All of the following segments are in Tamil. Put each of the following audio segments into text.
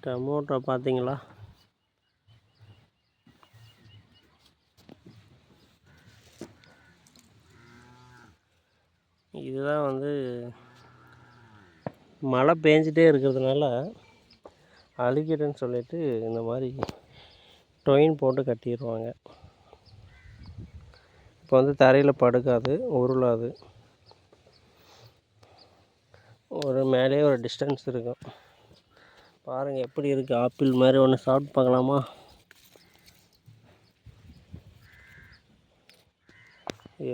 டொமேட்டோ பார்த்தீங்களா? இதுதான் வந்து மழை பேஞ்சிட்டே இருக்கிறதுனால அழுகிடுன்னு சொல்லிட்டு இந்த மாதிரி டொயின் போட்டு கட்டிடுவாங்க. இப்போ வந்து தரையில் படுக்காது, உருளாது. ஒரு மேலேயே ஒரு டிஸ்டன்ஸ் இருக்கும். பாருங்கள் எப்படி இருக்குது. ஆப்பிள் மாதிரி ஒன்று சாப்பிட்டு பார்க்கலாமா?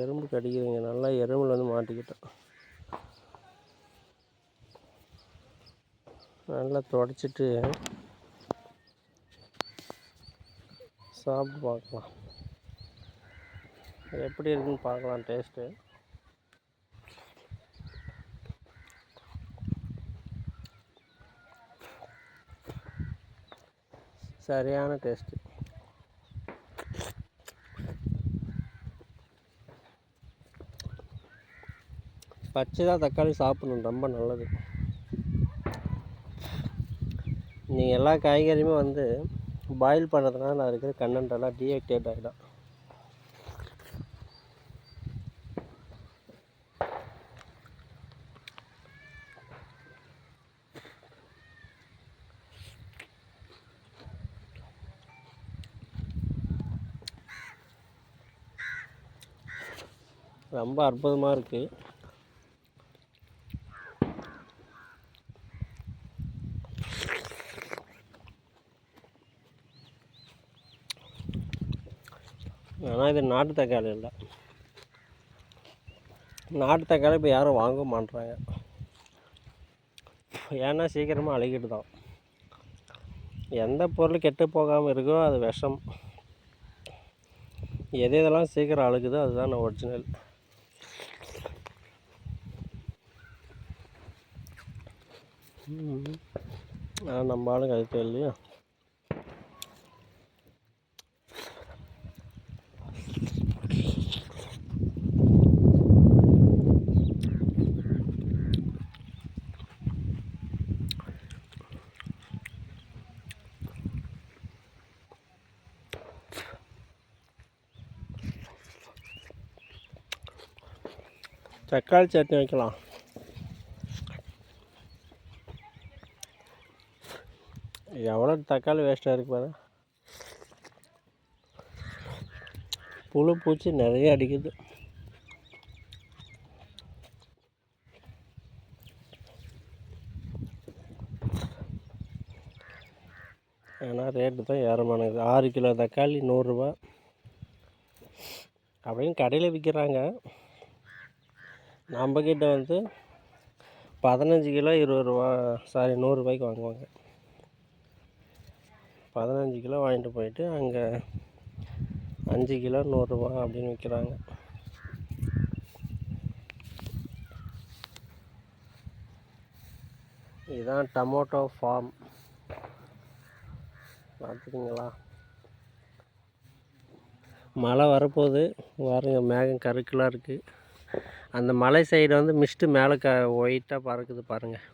எறும்பு கடிக்குதுங்க. நல்லா எறும்பில் வந்து மாட்டிக்கிட்டோம். நல்லா துடைச்சிட்டு சாப்பிட்டு பார்க்கலாம். எப்படி இருக்குன்னு பார்க்கலாம் டேஸ்ட்டு. சரியான டேஸ்ட்டு. பச்சை தான் தக்காளி சாப்பிடணும், ரொம்ப நல்லது. நீங்கள் எல்லா காய்கறியுமே வந்து பாயில் பண்ணுறதுனால நான் இருக்கிற கண்டென்ட்டெல்லாம் டீஆக்டிவேட் ஆகிடும். ரொம்ப அற்புதமாக இருக்குது. ஆனால் இது நாட்டு தக்காளி இல்லை. நாட்டு தக்காளி இப்போ யாரும் வாங்க மாட்டுறாங்க. ஏன்னா சீக்கிரமாக அழுகிட்டு தான். எந்த பொருள் கெட்டு போகாமல் இருக்கோ அது விஷம். எதெல்லாம் சீக்கிரம் அழுகுதோ அதுதான் ஒரிஜினல். ஆனால் நம்ம ஆளுங்க அது தெரியலையா? தக்காளி சட்னி வைக்கலாம். எவ்வளோ தக்காளி வேஸ்ட்டாக இருக்குது பாரு. புழு பூச்சி நிறைய அடிக்குது. ஏன்னா ரேட்டு தான் ஏறமானது. 6 கிலோ தக்காளி 100 ரூபா அப்படின்னு கடையில் விற்கிறாங்க. நம்மக்கிட்ட வந்து 15 கிலோ 20 ரூபா, 100 ரூபாய்க்கு வாங்குவாங்க. 15 கிலோ வாங்கிட்டு போயிட்டு அங்கே 5 கிலோ 100 ரூபா அப்படின்னு விற்கிறாங்க. இதுதான் டொமேட்டோ ஃபார்ம். பார்த்துக்கிங்களா? மழை வரப்போகுது. பாருங்க, மேகம் கருக்கலாக இருக்குது. அந்த மலை சைடு வந்து மிஸ்ட்டு மேலே ஒயிட்டாக பறக்குது பாருங்கள்.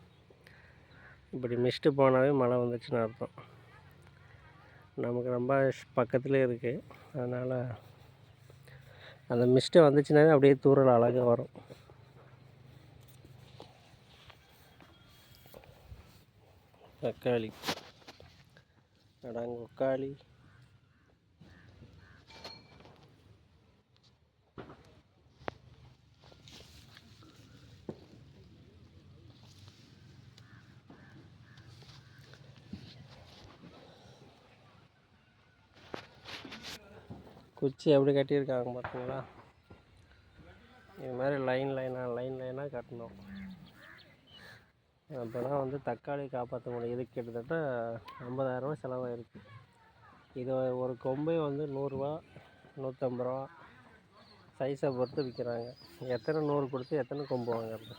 இப்படி மிஸ்ட்டு போனாவே மழை வந்துச்சுன்னு அர்த்தம். நமக்கு ரொம்ப பக்கத்துலேயே இருக்குது. அதனால் அந்த மிஸ்ட்டு வந்துச்சுனாவே அப்படியே தூறல் அழகாக வரும். தக்காளி, அடங்கொக்காளி, குச்சி எப்படி கட்டியிருக்காங்க பார்த்தீங்களா? இது மாதிரி லைன் லைனாக கட்டணும். அப்போ தான் வந்து தக்காளி காப்பாற்ற முடியும். இது கிட்டத்தட்ட 50,000 ரூபா செலவாயிருக்கு. இது ஒரு கொம்பே வந்து 100 ரூபா 150 ரூபா சைஸை பொறுத்து விற்கிறாங்க. எத்தனை 100 கொடுத்து எத்தனை கொம்பு வாங்குறது?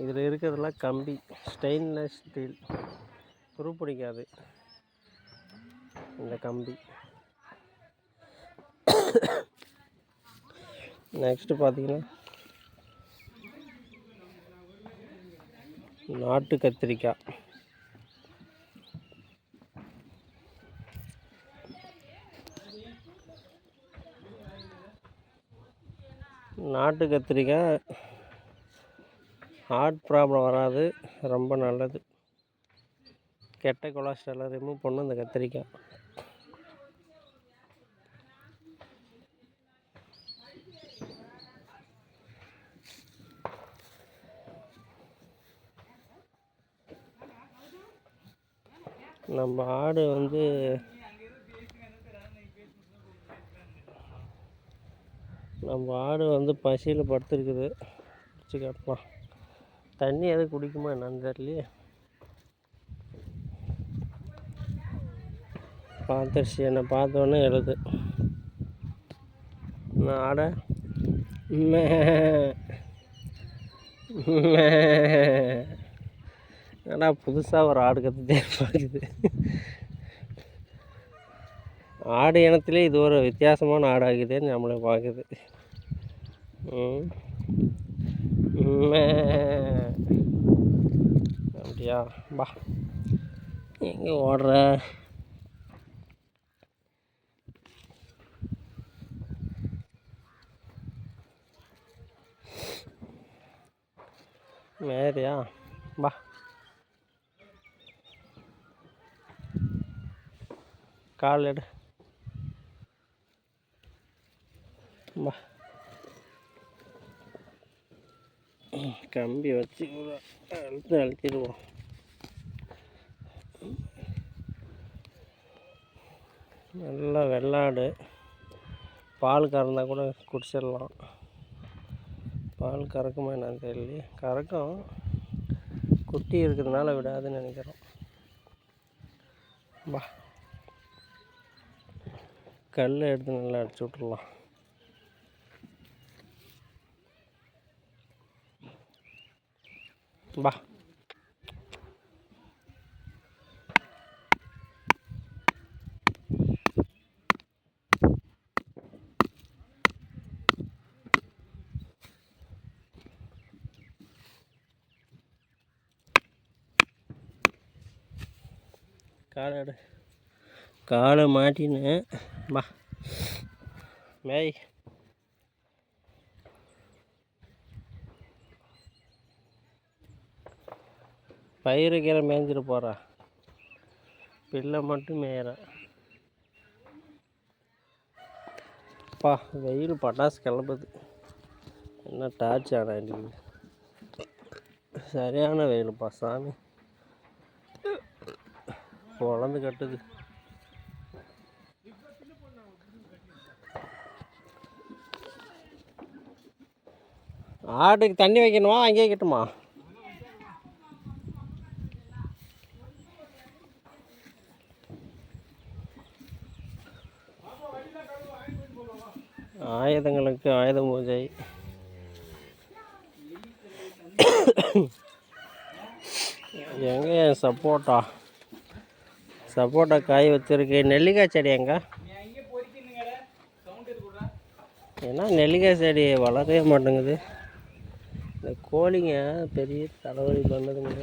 இதில் இருக்கிறதுலாம் கம்பி, ஸ்டெயின்லெஸ் ஸ்டீல், துருப்பிடிக்காது இந்த கம்பி. நெக்ஸ்ட்டு பார்த்தீங்கன்னா நாட்டு கத்திரிக்காய். நாட்டு கத்திரிக்காய் ஹார்ட் ப்ராப்ளம் வராது, ரொம்ப நல்லது. கெட்ட கொலஸ்ட்ராலை ரிமூவ் பண்ணும் இந்த கத்திரிக்காய். நம்ம ஆடு வந்து பசியில் படுத்துருக்குது. பிடிச்சி காட்டலாம். தண்ணி எதுவும் குடிக்குமா என்னன்னு தெரியலையே. பார்த்துருச்சு, என்னை பார்த்தோன்னே எழுது. நான் ஆடை ஏன்னா புதுசாக ஒரு ஆடு கற்றுட்டே பார்க்குது. ஆடு இனத்திலே இது ஒரு வித்தியாசமான ஆடாகுதுன்னு நம்மளை பார்க்குது. அப்படியா? பா, எங்கே ஓடுற? மேரியா? பா, கால் எடு. பா, கம்பி வச்சு அழுத்திடுவோம். நல்லா வெள்ளாடு, பால் கறந்தால் கூட குடிச்சிடலாம். பால் கறக்குமா என்னன்னு தெரியலையே. கறக்கும், குட்டி இருக்கிறதுனால விடாதுன்னு நினைக்கிறோம். பா, கல் எடுத்து நல்லா அடிச்சு விட்றலாம். பா, காலை காலை மாட்டின்னு. பா, மேய். பயிறு கீரை மேய்ஞ்சிட்டு போகிறா, பிள்ளை மட்டும் மேயிற. பா, வெயில் பட்டாசு கிளம்புது. என்ன டார்ச் ஆட வேண்டியது. சரியான வெயிலுப்பா சாமி, பொழந்து கட்டுது. ஆட்டுக்கு தண்ணி வைக்கணுமா, அங்கேயே கட்டுமா? ஆயுதங்களுக்கு ஆயுத பூஜை. எங்கே சப்போட்டா காய் வச்சிருக்கு. நெல்லிக்காய் செடி எங்க? ஏன்னா நெல்லிக்காய் செடி வளரவே மாட்டேங்குது. இந்த கோழிங்க பெரிய தலைவலி பண்ணதுங்க.